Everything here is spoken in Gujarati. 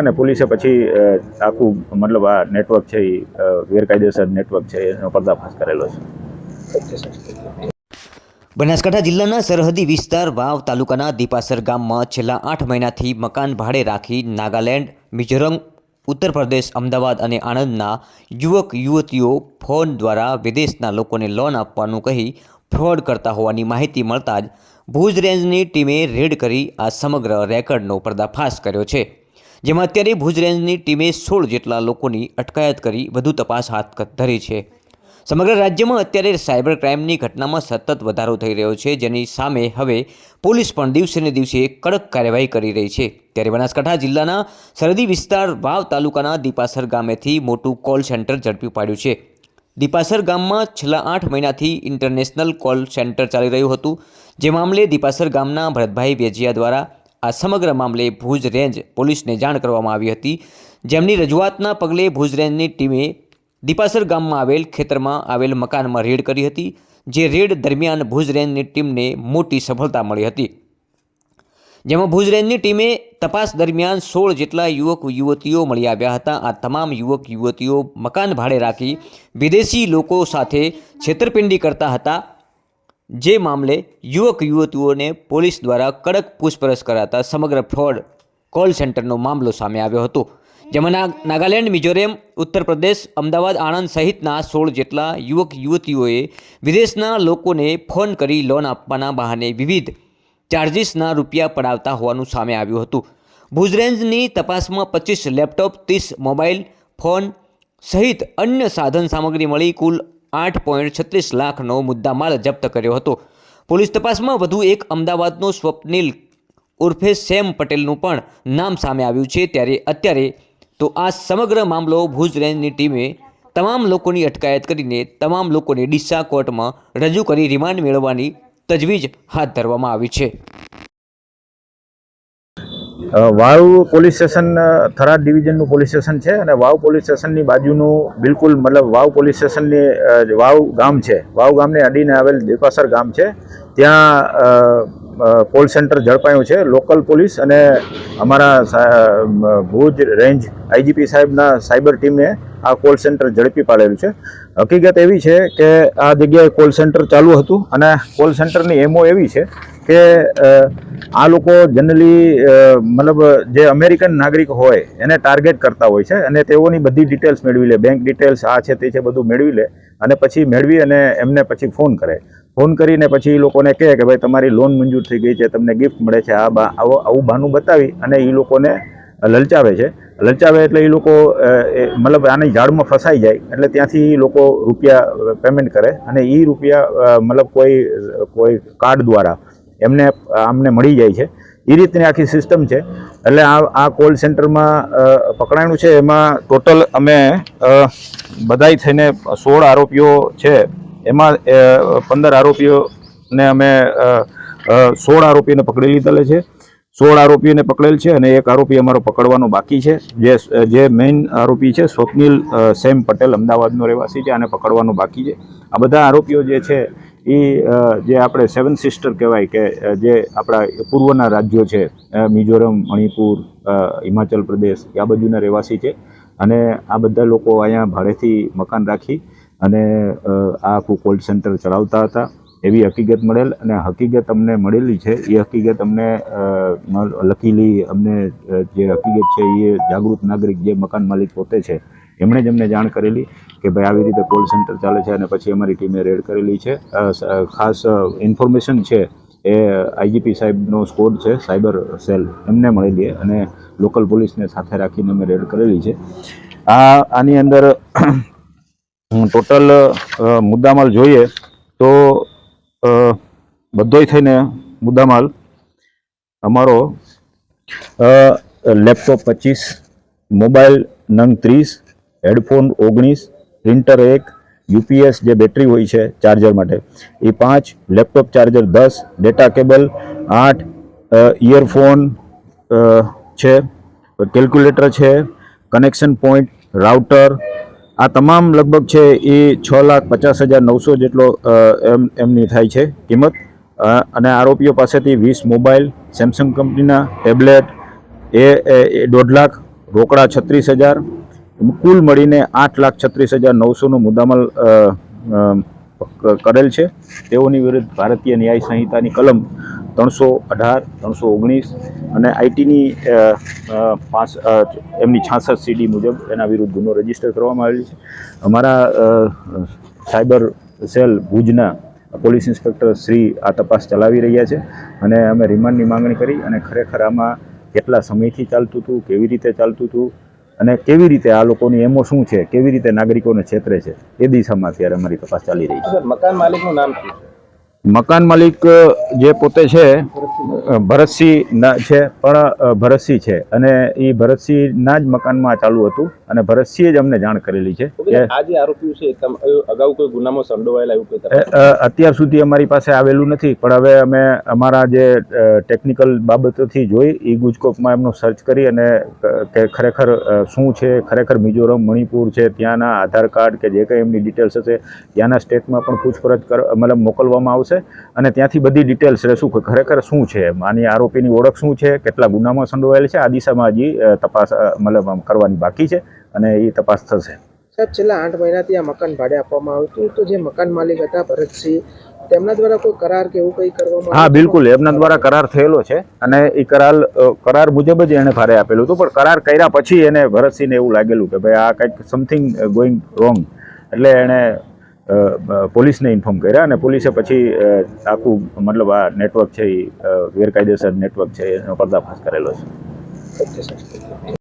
અને પોલીસે પછી આખું મતલબ આ નેટવર્ક છે એ ગેરકાયદેસર નેટવર્ક છે એનો પર્દાફાશ કરેલો છે। બનાસકાંઠા જિલ્લાના સરહદી વિસ્તાર વાવ તાલુકાના દીપાસર ગામમાં છેલ્લા 8 મહિનાથી મકાન ભાડે રાખી નાગાલેન્ડ, મિઝોરમ, ઉત્તર પ્રદેશ, અમદાવાદ અને આણંદના યુવક યુવતીઓ ફોન દ્વારા વિદેશના લોકોને લોન આપવાનું કહી ફ્રોડ કરતા હોવાની માહિતી મળતા જ ભુજ રેન્જની ટીમે રેડ કરી આ સમગ્ર રેકર્ડનો પર્દાફાશ કર્યો છે, જેમાં અત્યારે ભુજ રેન્જની ટીમે 16 જેટલા લોકોની અટકાયત કરી વધુ તપાસ હાથ ધરી છે। સમગ્ર રાજ્યમાં અત્યારે સાયબર ક્રાઇમની ઘટનામાં સતત વધારો થઈ રહ્યો છે, જેની સામે હવે પોલીસ પણ દિવસે ને દિવસે કડક કાર્યવાહી કરી રહી છે। ત્યારે બનાસકાંઠા જિલ્લાના સરહદી વિસ્તાર વાવ તાલુકાના દીપાસર ગામેથી મોટું કોલ સેન્ટર ઝડપી પાડ્યું છે। દીપાસર ગામમાં છેલ્લા 8 મહિનાથી ઇન્ટરનેશનલ કોલ સેન્ટર ચાલી રહ્યું હતું, જે મામલે દીપાસર ગામના ભરતભાઈ વેજિયા દ્વારા આ સમગ્ર મામલે ભુજ રેન્જ પોલીસને જાણ કરવામાં આવી હતી, જેમની રજૂઆતના પગલે ભુજ રેન્જની ટીમે દીપાસર ગામમાં આવેલ ખેતરમાં આવેલ મકાનમાં રેડ કરી હતી, જે રેડ દરમિયાન ભુજ રેન્જની ટીમને મોટી સફળતા મળી હતી, જેમાં ભુજ રેન્જની ટીમે તપાસ દરમિયાન 16 જેટલા યુવક યુવતીઓ મળી આવ્યા હતા। આ તમામ યુવક યુવતીઓ મકાન ભાડે રાખી વિદેશી લોકો સાથે છેતરપિંડી કરતા હતા, જે મામલે યુવક યુવતીઓને પોલીસ દ્વારા કડક પૂછપરછ કરાતા સમગ્ર ફ્રોડ કોલ સેન્ટરનો મામલો સામે આવ્યો હતો, જેમાં નાગાલેન્ડ, મિઝોરમ, ઉત્તર પ્રદેશ, અમદાવાદ, આણંદ સહિતના 16 જેટલા યુવક યુવતીઓએ વિદેશના લોકોને ફોન કરી લોન આપવાના બહાને વિવિધ ચાર્જિસના રૂપિયા પડાવતા હોવાનું સામે આવ્યું હતું। ભુજ રેન્જની તપાસમાં 25 લેપટોપ, 30 મોબાઈલ ફોન સહિત અન્ય સાધન સામગ્રી મળી કુલ 8.36 લાખનો મુદ્દામાલ જપ્ત કર્યો હતો। પોલીસ તપાસમાં વધુ એક અમદાવાદનો સ્વપ્નિલ ઉર્ફે સેમ પટેલનું પણ નામ સામે આવ્યું છે। ત્યારે અત્યારે તો આ સમગ્ર મામલો ભુજ રેન્જની ટીમે તમામ લોકોની અટકાયત કરીને તમામ લોકોને ડીસા કોર્ટમાં રજૂ કરી રિમાન્ડ મેળવવાની તજવીજ હાથ ધરવામાં આવી છે। વાવ પોલીસ સ્ટેશન થરાદ ડિવિઝનનું પોલીસ સ્ટેશન છે અને વાવ પોલીસ સ્ટેશનની બાજુનું બિલકુલ મતલબ વાવ પોલીસ સ્ટેશનની વાવ ગામ છે, વાવ ગામને અડીને આવેલ દીપાસર ગામ છે, ત્યાં કોલ સેન્ટર ઝડપાયું છે। લોકલ પોલીસ અને અમારા ભુજ રેન્જ આઈજીપી સાહેબના સાયબર ટીમે આ કોલ સેન્ટર ઝડપી પાડેલું છે। હકીકત એવી છે કે આ જગ્યાએ કોલ સેન્ટર ચાલુ હતું અને કોલ સેન્ટરની એમઓ એવી છે કે આ લોકો જનરલી મતલબ જે અમેરિકન નાગરિક હોય એને ટાર્ગેટ કરતા હોય છે અને તેઓની બધી ડિટેલ્સ મેળવી લે, બેંક ડિટેલ્સ આ છે તે છે બધું મેળવી લે અને પછી મેળવી અને એમને પછી ફોન કરીને પછી એ લોકોને કહે કે ભાઈ તમારી લોન મંજૂર થઈ ગઈ છે, તમને ગિફ્ટ મળે છે, આવું બહાનું બતાવી અને એ લોકોને લલચાવે છે। લલચાવે એટલે એ લોકો મતલબ આની જાળમાં ફસાઈ જાય એટલે ત્યાંથી એ લોકો રૂપિયા પેમેન્ટ કરે અને એ રૂપિયા મતલબ કોઈ કાર્ડ દ્વારા આમને મળી જાય છે। એ રીતની આખી સિસ્ટમ છે। એટલે આ કોલ સેન્ટરમાં પકડાયું છે, એમાં ટોટલ અમે બધાય થઈને 16 આરોપીઓ છે, એમાં 15 આરોપીઓને અમે 16 આરોપીને પકડી લીધેલા છે। 16 આરોપીઓને પકડેલ છે અને એક આરોપી અમારો પકડવાનો બાકી છે, જે મેઇન આરોપી છે સ્વપ્નિલ સેમ પટેલ, અમદાવાદનો રહેવાસી છે, આને પકડવાનો બાકી છે। આ બધા આરોપીઓ જે છે એ જે આપણે 7 સિસ્ટર કહેવાય કે જે આપણા પૂર્વના રાજ્યો છે, મિઝોરમ, મણિપુર, હિમાચલ પ્રદેશ, આ બાજુના રહેવાસી છે અને આ બધા લોકો અહીંયા ભાડેથી મકાન રાખી અને આ આખું કોલ સેન્ટર ચલાવતા હતા એવી હકીકત મળેલ અને હકીકત અમને મળેલી છે એ હકીકત અમને લકીલી અમને જે હકીકત છે એ જાગૃત નાગરિક જે મકાન માલિક પોતે છે એમણે જ અમને જાણ કરેલી કે ભાઈ આવી રીતે કોલ સેન્ટર ચાલે છે અને પછી અમારી ટીમે રેડ કરેલી છે। ખાસ ઇન્ફોર્મેશન છે એ આઈજીપી સાહેબનો સ્કોડ છે, સાયબર સેલ, એમને મળેલી અને લોકલ પોલીસને સાથે રાખીને અમે રેડ કરેલી છે। આની અંદર ટોટલ મુદ્દામાલ જોઈએ તો બધોય થઈને મુદ્દામાલ અમારો લેપટોપ 25, મોબાઈલ નંગ 30, હેડફોન 19, પ્રિન્ટર 1, યુપીએસ જે બેટરી હોય છે ચાર્જર માટે એ 5, laptop charger 10, data cable 8, earphone છે, કેલ્ક્યુલેટર છે, કનેક્શન પોઈન્ટ, રાઉટર, આ તમામ લગભગ છે એ 6,50,900 જેટલો એમની થાય છે કિંમત। અને આરોપીઓ પાસેથી 20 મોબાઈલ, સેમસંગ કંપનીના ટેબ્લેટ એ 1.5 લાખ, રોકડા 36,000, કુલ મળીને 8,36,900નો મુદ્દામાલ કરેલ છે. તેઓની વિરુદ્ધ ભારતીય ન્યાય સંહિતાની કલમ 318, 319 અને આઈટીની એમની 66 CD મુજબ એના વિરુદ્ધ ગુનો રજીસ્ટર કરવામાં આવેલ છે. અમારા સાયબર સેલ ભુજના પોલીસ ઇન્સ્પેક્ટર શ્રી આ તપાસ ચલાવી રહ્યા છે અને અમે રિમાન્ડની માંગણી કરી અને ખરેખર આમાં કેટલા સમયથી ચાલતું હતું, કેવી રીતે ચાલતું હતું અને કેવી રીતે આ લોકોની એમો શું છે, કેવી રીતે નાગરિકોને છેતરે છે, એ દિશામાં અત્યારે અમારી તપાસ ચાલી રહી છે. મકાન માલિકનું નામ શું છે? મકાન માલિક જે પોતે છે ભરતસિંહ છે, પણ ભરતસિંહ છે અને એ ભરતસિંહના જ મકાનમાં ચાલુ હતું અને ભરતસિંહે જ અમને જાણ કરેલી છે કે આ જે આરોપીઓ છે અગાઉ કોઈ ગુનામાં સંડોવાયેલા એવું કોઈ અત્યાર સુધી અમારી પાસે આવેલું નથી, પણ હવે અમે અમારા જે ટેકનિકલ બાબતોથી જોઈ એ ગુજકોપમાં એમનું સર્ચ કરી અને કે ખરેખર શું છે, ખરેખર મિઝોરમ, મણિપુર છે ત્યાંના આધાર કાર્ડ કે જે કંઈ એમની ડિટેલ્સ હશે ત્યાંના સ્ટેટમાં પણ પૂછપરછ મતલબ મોકલવામાં આવશે અને ત્યાંથી બધી ડિટેલ્સ રહેશું કે ખરેખર શું છે, આની આરોપીની ઓળખ શું છે, કેટલા ગુનામાં સંડોવાયેલ છે. આ દિશામાં હજી તપાસ મતલબ કરવાની બાકી છે અને એ તપાસ થશે. સાહેબ, છેલ્લા 8 મહિનાથી આ મકાન ભાડે આપવામાં આવ્યું હતું, તો જે મકાન માલિક હતા ભરતસિંહ, તેમના દ્વારા કોઈ કરાર કે એવું કંઈ કરવામાં? હા, બિલકુલ, એમના દ્વારા કરાર થયેલો છે અને એ કરાર મુજબ જ એણે ભાડે આપેલું હતું, પણ કરાર કર્યા પછી એને ભરતસિંહને એવું લાગેલું કે ભાઈ આ કંઈક સમથિંગ ગોઈંગ રોંગ, એટલે એણે પોલીસને ઇન્ફોર્મ કર્યા અને પોલીસે પછી આખું મતલબ આ નેટવર્ક છે એ ગેરકાયદેસર નેટવર્ક છે એનો પર્દાફાશ કરેલો છે. Okay sir.